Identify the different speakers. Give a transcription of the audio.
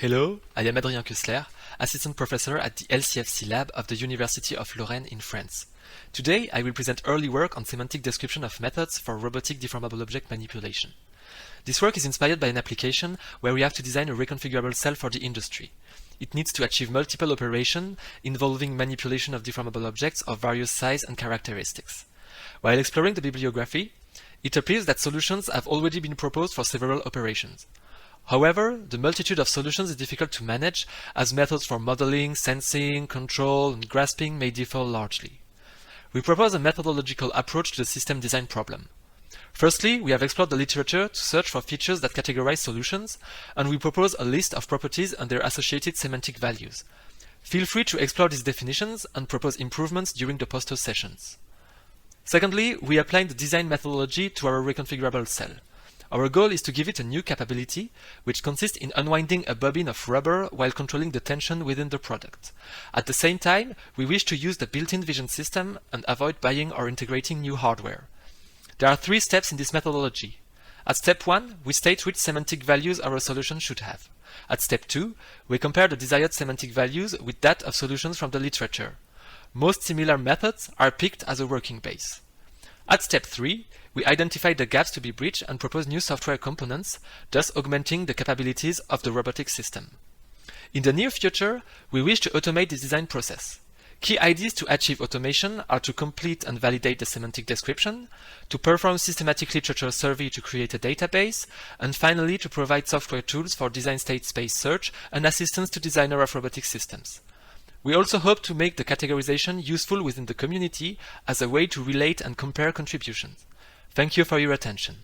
Speaker 1: Hello, I am Adrien Kessler, Assistant Professor at the LCFC Lab of the University of Lorraine in France. Today I will present early work on semantic description of methods for robotic deformable object manipulation. This work is inspired by an application where we have to design a reconfigurable cell for the industry. It needs to achieve multiple operations involving manipulation of deformable objects of various size and characteristics. While exploring the bibliography, it appears that solutions have already been proposed for several operations. However, the multitude of solutions is difficult to manage as methods for modeling, sensing, control, and grasping may differ largely. We propose a methodological approach to the system design problem. Firstly, we have explored the literature to search for features that categorize solutions, and we propose a list of properties and their associated semantic values. Feel free to explore these definitions and propose improvements during the poster sessions. Secondly, we applied the design methodology to our reconfigurable cell. Our goal is to give it a new capability, which consists in unwinding a bobbin of rubber while controlling the tension within the product. At the same time, we wish to use the built-in vision system and avoid buying or integrating new hardware. There are 3 steps in this methodology. At step 1, we state which semantic values our solution should have. At step 2, we compare the desired semantic values with that of solutions from the literature. Most similar methods are picked as a working base. At step 3, we identify the gaps to be bridged and propose new software components, thus augmenting the capabilities of the robotic system. In the near future, we wish to automate this design process. Key ideas to achieve automation are to complete and validate the semantic description, to perform systematic literature survey to create a database, and finally to provide software tools for design state space search and assistance to designers of robotic systems. We also hope to make the categorization useful within the community as a way to relate and compare contributions. Thank you for your attention.